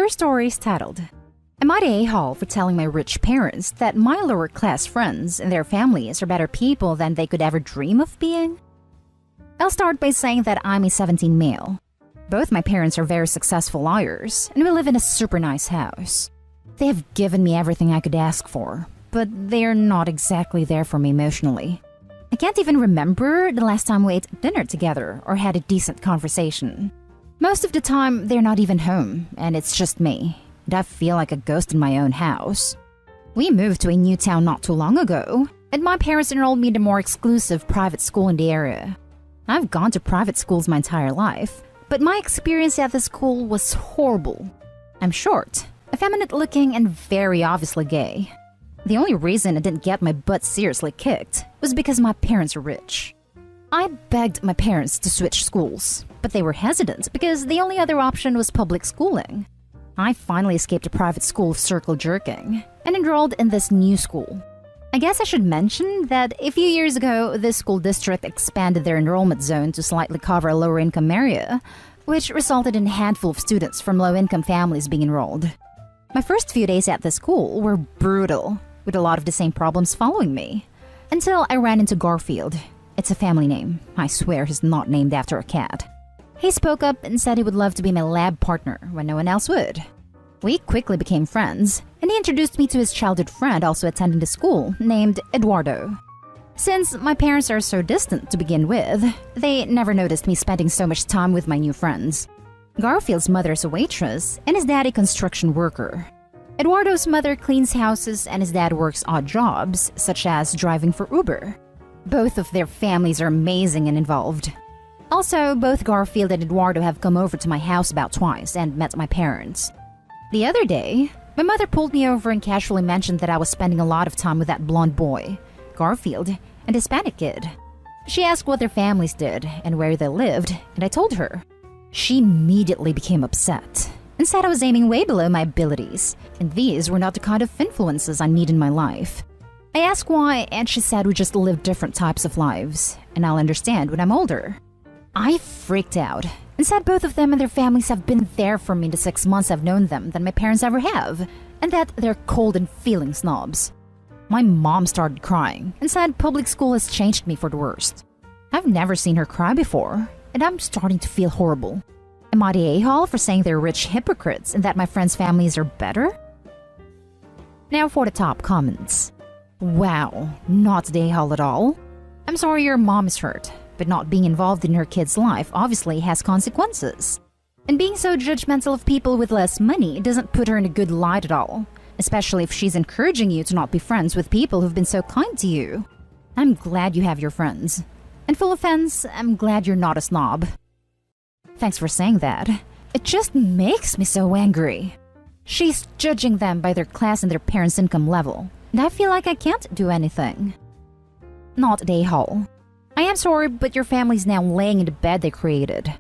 first story is titled, Am I the a-hole for telling my rich parents that my lower class friends and their families are better people than they could ever dream of being? I'll start by saying that I'm a 17 male. Both my parents are very successful lawyers, and we live in a super nice house. They have given me everything I could ask for, but they're not exactly there for me emotionally. I can't even remember the last time we ate dinner together or had a decent conversation. Most of the time, they're not even home, and it's just me, and I feel like a ghost in my own house. We moved to a new town not too long ago, and my parents enrolled me in a more exclusive private school in the area. I've gone to private schools my entire life, but my experience at the school was horrible. I'm short, effeminate-looking, and very obviously gay. The only reason I didn't get my butt seriously kicked was because my parents are rich. I begged my parents to switch schools, but they were hesitant because the only other option was public schooling. I finally escaped a private school of circle jerking and enrolled in this new school. I guess I should mention that a few years ago, this school district expanded their enrollment zone to slightly cover a lower-income area, which resulted in a handful of students from low-income families being enrolled. My first few days at the school were brutal, with a lot of the same problems following me, until I ran into Garfield. It's a family name. I swear he's not named after a cat. He spoke up and said he would love to be my lab partner when no one else would. We quickly became friends, and he introduced me to his childhood friend also attending the school, named Eduardo. Since my parents are so distant to begin with, they never noticed me spending so much time with my new friends. Garfield's mother is a waitress, and his dad a construction worker. Eduardo's mother cleans houses, and his dad works odd jobs, such as driving for Uber. Both of their families are amazing and involved. Also, both Garfield and Eduardo have come over to my house about twice and met my parents. The other day, my mother pulled me over and casually mentioned that I was spending a lot of time with that blonde boy, Garfield, and a Hispanic kid. She asked what their families did and where they lived, and I told her. She immediately became upset and said I was aiming way below my abilities, and these were not the kind of influences I need in my life. I asked why, and she said we just live different types of lives, and I'll understand when I'm older. I freaked out and said both of them and their families have been there for me in the 6 months I've known them than my parents ever have, and that they're cold and feeling snobs. My mom started crying and said public school has changed me for the worst. I've never seen her cry before, and I'm starting to feel horrible. Am I the a-hole for saying they're rich hypocrites and that my friends' families are better? Now for the top comments. Wow, not the a-hole at all. I'm sorry your mom is hurt, but not being involved in her kid's life obviously has consequences. And being so judgmental of people with less money doesn't put her in a good light at all, especially if she's encouraging you to not be friends with people who've been so kind to you. I'm glad you have your friends. And full offense, I'm glad you're not a snob. Thanks for saying that. It just makes me so angry. She's judging them by their class and their parents' income level, and I feel like I can't do anything. Not the a-hole. I am sorry, but your family's now laying in the bed they created.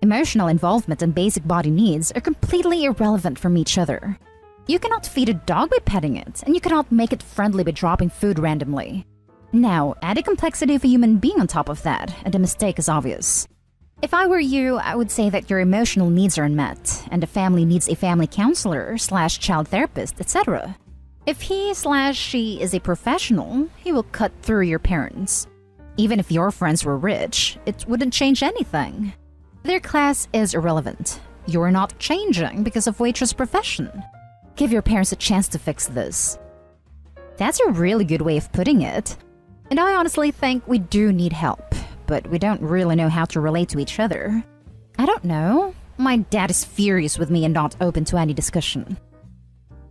Emotional involvement and basic body needs are completely irrelevant from each other. You cannot feed a dog by petting it, and you cannot make it friendly by dropping food randomly. Now, add the complexity of a human being on top of that, and the mistake is obvious. If I were you, I would say that your emotional needs are unmet, and the family needs a family counselor / child therapist, etc. If he/she is a professional, he will cut through your parents. Even if your friends were rich, it wouldn't change anything. Their class is irrelevant. You're not changing because of waitress profession. Give your parents a chance to fix this. That's a really good way of putting it. And I honestly think we do need help, but we don't really know how to relate to each other. I don't know. My dad is furious with me and not open to any discussion.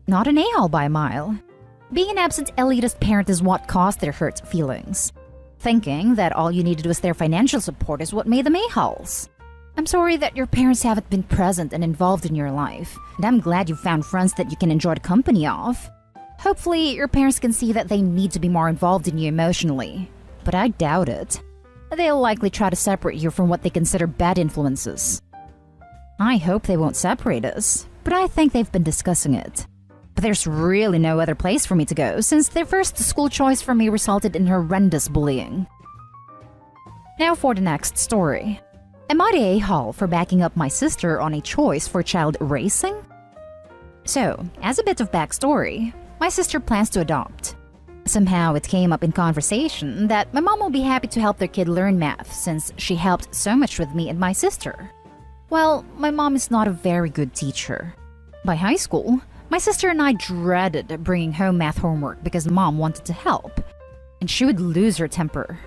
Not an a-hole by a mile. Being an absent elitist parent is what caused their hurt feelings. Thinking that all you needed was their financial support is what made them a-holes. I'm sorry that your parents haven't been present and involved in your life, and I'm glad you found friends that you can enjoy the company of. Hopefully, your parents can see that they need to be more involved in you emotionally, but I doubt it. They'll likely try to separate you from what they consider bad influences. I hope they won't separate us, but I think they've been discussing it. But there's really no other place for me to go since their first school choice for me resulted in horrendous bullying. Now for the next story. Am I the a-hole for backing up my sister on a choice for child raising? So, as a bit of backstory, my sister plans to adopt. Somehow it came up in conversation that my mom will be happy to help their kid learn math since she helped so much with me and my sister. Well, my mom is not a very good teacher. By high school, my sister and I dreaded bringing home math homework because mom wanted to help. And she would lose her temper,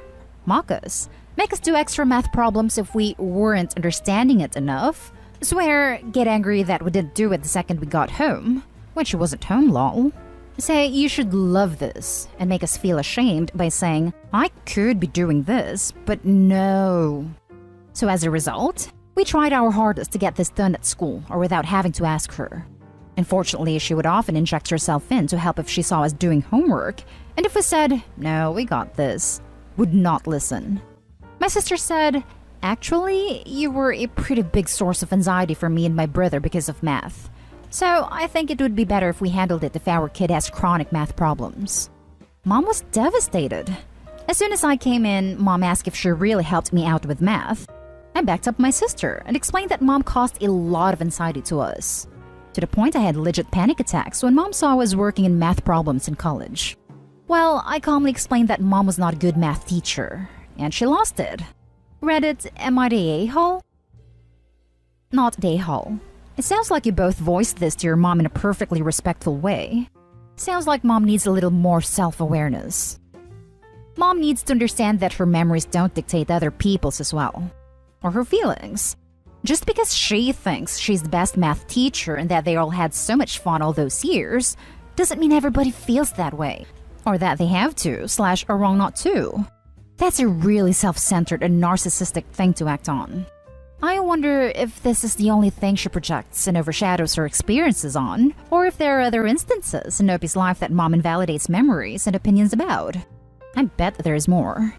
mock us, make us do extra math problems if we weren't understanding it enough, swear, get angry that we didn't do it the second we got home, when she wasn't home lol. Say you should love this, and make us feel ashamed by saying, I could be doing this, but no. So as a result, we tried our hardest to get this done at school or without having to ask her. Unfortunately, she would often inject herself in to help if she saw us doing homework, and if we said, no, we got this, would not listen. My sister said, actually, you were a pretty big source of anxiety for me and my brother because of math. So I think it would be better if we handled it if our kid has chronic math problems. Mom was devastated. As soon as I came in, Mom asked if she really helped me out with math. I backed up my sister and explained that Mom caused a lot of anxiety to us. To the point I had legit panic attacks when Mom saw I was working in math problems in college. Well, I calmly explained that Mom was not a good math teacher, and she lost it. Reddit, am I the a-hole? Not the a-hole. It sounds like you both voiced this to your mom in a perfectly respectful way. Sounds like Mom needs a little more self-awareness. Mom needs to understand that her memories don't dictate other people's as well. Or her feelings. Just because she thinks she's the best math teacher and that they all had so much fun all those years, doesn't mean everybody feels that way. Or that they have to, / are wrong not to. That's a really self-centered and narcissistic thing to act on. I wonder if this is the only thing she projects and overshadows her experiences on, or if there are other instances in Opie's life that Mom invalidates memories and opinions about. I bet there is more.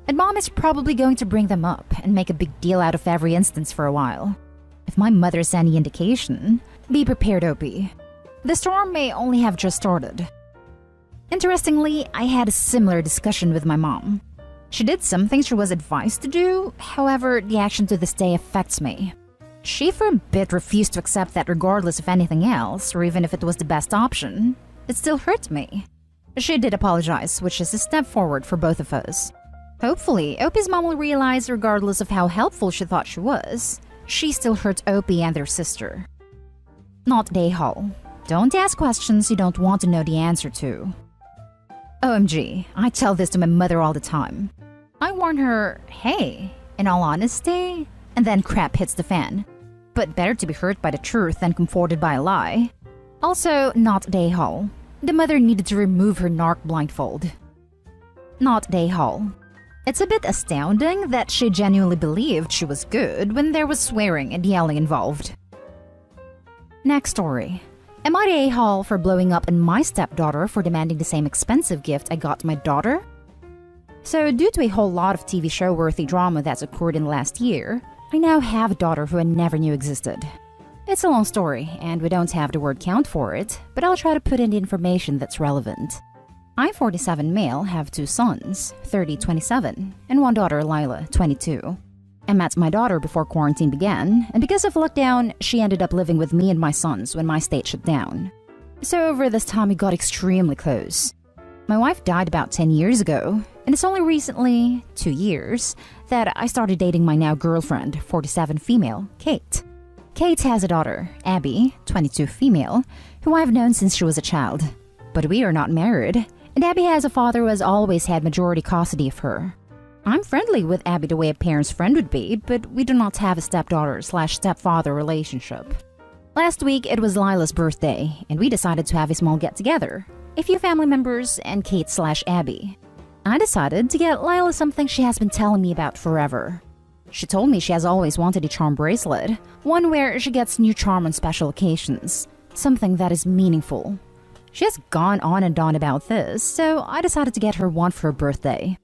And Mom is probably going to bring them up and make a big deal out of every instance for a while. If my mother's any indication, be prepared, Opie. The storm may only have just started. Interestingly, I had a similar discussion with my mom. She did some things she was advised to do, however, the action to this day affects me. She for a bit refused to accept that regardless of anything else, or even if it was the best option, it still hurt me. She did apologize, which is a step forward for both of us. Hopefully, Opie's mom will realize regardless of how helpful she thought she was, she still hurt Opie and their sister. Not Dayhall. Don't ask questions you don't want to know the answer to. OMG, I tell this to my mother all the time. I warn her, hey, in all honesty, and then crap hits the fan. But better to be hurt by the truth than comforted by a lie. Also, not Dayhall. The mother needed to remove her narc blindfold. Not Dayhall. It's a bit astounding that she genuinely believed she was good when there was swearing and yelling involved. Next story. Am I the a-hole for blowing up on my stepdaughter for demanding the same expensive gift I got my daughter? So, due to a whole lot of TV show-worthy drama that's occurred in the last year, I now have a daughter who I never knew existed. It's a long story, and we don't have the word count for it, but I'll try to put in the information that's relevant. I'm 47 male, have 2 sons, 30, 27, and 1 daughter, Lila, 22. I met my daughter before quarantine began, and because of lockdown, she ended up living with me and my sons when my state shut down. So over this time, we got extremely close. My wife died about 10 years ago, and it's only recently, 2 years, that I started dating my now girlfriend, 47 female, Kate. Kate has a daughter, Abby, 22 female, who I've known since she was a child. But we are not married, and Abby has a father who has always had majority custody of her. I'm friendly with Abby the way a parent's friend would be, but we do not have a stepdaughter/stepfather relationship. Last week, it was Lila's birthday, and we decided to have a small get-together. A few family members and Kate/Abby. I decided to get Lila something she has been telling me about forever. She told me she has always wanted a charm bracelet, one where she gets new charm on special occasions, something that is meaningful. She has gone on and on about this, so I decided to get her one for her birthday.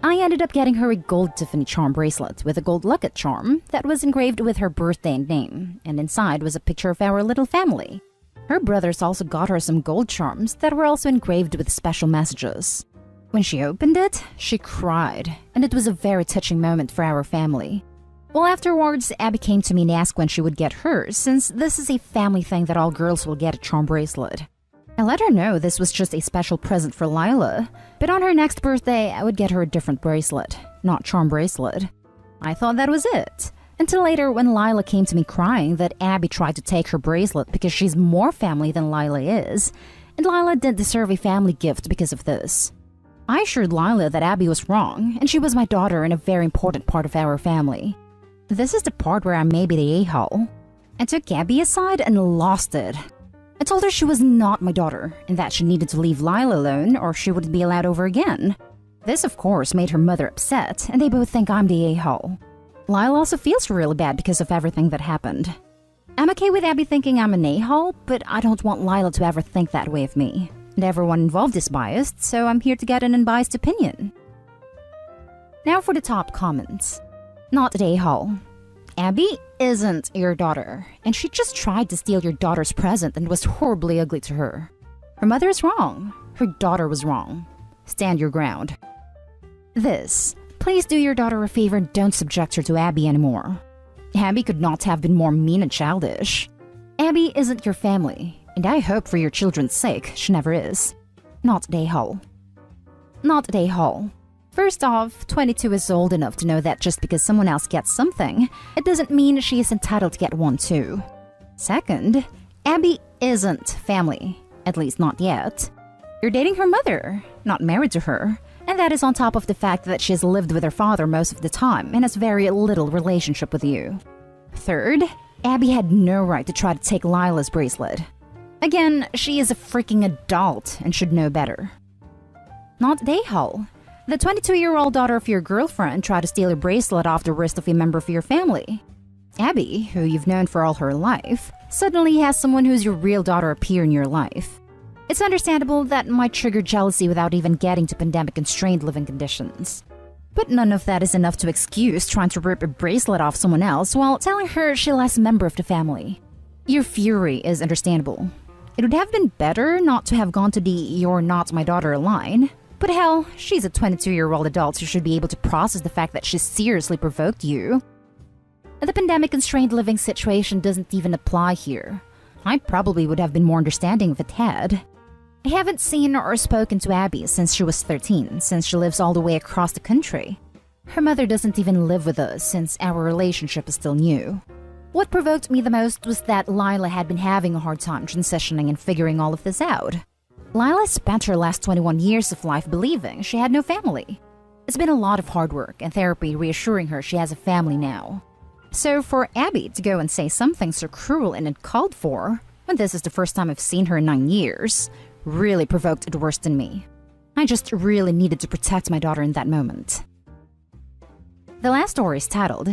I ended up getting her a gold Tiffany charm bracelet with a gold locket charm that was engraved with her birthday and name, and inside was a picture of our little family. Her brothers also got her some gold charms that were also engraved with special messages. When she opened it, she cried, and it was a very touching moment for our family. Well, afterwards, Abby came to me and asked when she would get hers, since this is a family thing that all girls will get a charm bracelet. I let her know this was just a special present for Lila, but on her next birthday, I would get her a different bracelet, not charm bracelet. I thought that was it. Until later when Lila came to me crying that Abby tried to take her bracelet because she's more family than Lila is, and Lila didn't deserve a family gift because of this. I assured Lila that Abby was wrong, and she was my daughter and a very important part of our family. This is the part where I may be the a-hole. I took Abby aside and lost it. I told her she was not my daughter, and that she needed to leave Lila alone or she wouldn't be allowed over again. This, of course, made her mother upset, and they both think I'm the a-hole. Lila also feels really bad because of everything that happened. I'm okay with Abby thinking I'm an a-hole, but I don't want Lila to ever think that way of me. And everyone involved is biased, so I'm here to get an unbiased opinion. Now for the top comments. Not an a-hole. Abby isn't your daughter, and she just tried to steal your daughter's present and was horribly ugly to her. Her mother is wrong. Her daughter was wrong. Stand your ground. This. Please do your daughter a favor and don't subject her to Abby anymore. Abby could not have been more mean and childish. Abby isn't your family, and I hope for your children's sake she never is. Not an a-hole. Not an a-hole. First off, 22 is old enough to know that just because someone else gets something, it doesn't mean she is entitled to get one too. Second, Abby isn't family, at least not yet. You're dating her mother, not married to her, and that is on top of the fact that she has lived with her father most of the time and has very little relationship with you. Third, Abby had no right to try to take Lila's bracelet. Again, she is a freaking adult and should know better. Not an a-hole. The 22-year-old daughter of your girlfriend tried to steal your bracelet off the wrist of a member of your family. Abby, who you've known for all her life, suddenly has someone who's your real daughter appear in your life. It's understandable that might trigger jealousy without even getting to pandemic-constrained living conditions. But none of that is enough to excuse trying to rip a bracelet off someone else while telling her she's less member of the family. Your fury is understandable. It would have been better not to have gone to the "you're not my daughter" line. But hell, she's a 22-year-old adult who should be able to process the fact that she seriously provoked you. The pandemic-constrained living situation doesn't even apply here. I probably would have been more understanding if it had. I haven't seen or spoken to Abby since she was 13, since she lives all the way across the country. Her mother doesn't even live with us since our relationship is still new. What provoked me the most was that Lila had been having a hard time transitioning and figuring all of this out. Lila spent her last 21 years of life believing she had no family. It's been a lot of hard work and therapy reassuring her she has a family now. So for Abby to go and say something so cruel and uncalled for, when this is the first time I've seen her in 9 years, really provoked it worse than me. I just really needed to protect my daughter in that moment. The last story is titled,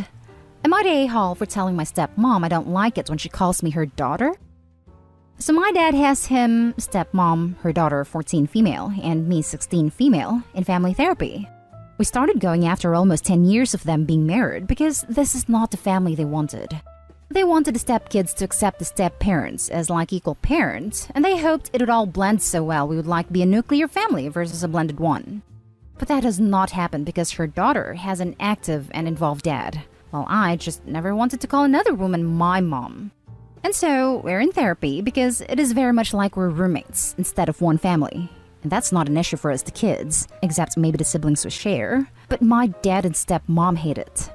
"Am I the a-hole for telling my stepmom I don't like it when she calls me her daughter?" So my dad has him, stepmom, her daughter 14 female, and me 16 female, in family therapy. We started going after almost 10 years of them being married because this is not the family they wanted. They wanted the stepkids to accept the step-parents as like equal parents, and they hoped it would all blend so well we would like be a nuclear family versus a blended one. But that has not happened because her daughter has an active and involved dad, while I just never wanted to call another woman my mom. And so, we're in therapy because it is very much like we're roommates instead of one family. And that's not an issue for us the kids, except maybe the siblings we share, but my dad and stepmom hate it.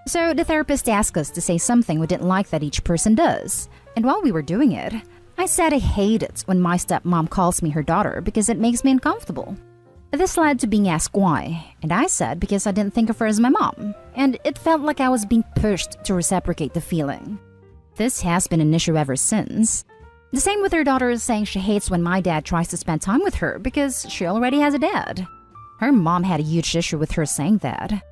So the therapist asked us to say something we didn't like that each person does. And while we were doing it, I said I hate it when my stepmom calls me her daughter because it makes me uncomfortable. This led to being asked why, and I said because I didn't think of her as my mom, and it felt like I was being pushed to reciprocate the feeling. This has been an issue ever since. The same with her daughter saying she hates when my dad tries to spend time with her because she already has a dad. Her mom had a huge issue with her saying that.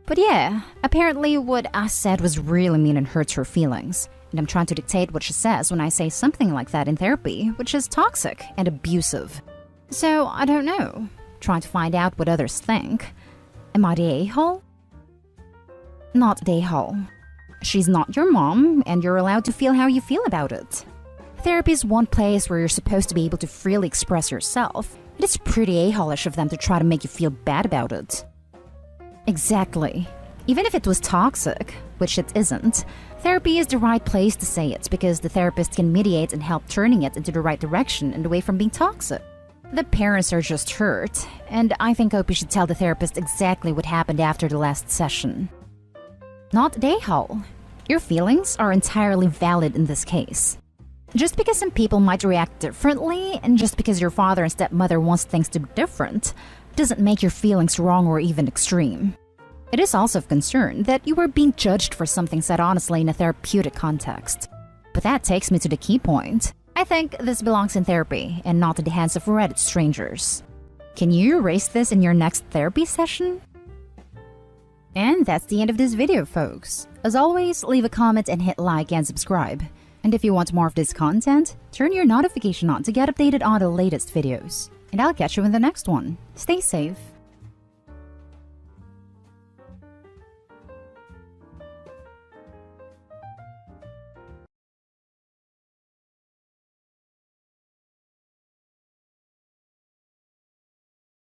But yeah, apparently what I said was really mean and hurts her feelings. And I'm trying to dictate what she says when I say something like that in therapy, which is toxic and abusive. So I don't know. Trying to find out what others think. Am I the a-hole? Not the a-hole. She's not your mom, and you're allowed to feel how you feel about it. Therapy is one place where you're supposed to be able to freely express yourself. It is pretty a-hole-ish of them to try to make you feel bad about it. Exactly. Even if it was toxic, which it isn't. Therapy is the right place to say it because the therapist can mediate and help turning it into the right direction and away from being toxic. The parents are just hurt, and I think Opie should tell the therapist exactly what happened after the last session. Not the a-hole. Your feelings are entirely valid in this case. Just because some people might react differently, and just because your father and stepmother wants things to be different, doesn't make your feelings wrong or even extreme. It is also of concern that you were being judged for something said honestly in a therapeutic context. But that takes me to the key point. I think this belongs in therapy and not in the hands of Reddit strangers. Can you erase this in your next therapy session? And that's the end of this video, folks. As always, leave a comment and hit like and subscribe. And if you want more of this content, turn your notification on to get updated on the latest videos. And I'll catch you in the next one. Stay safe.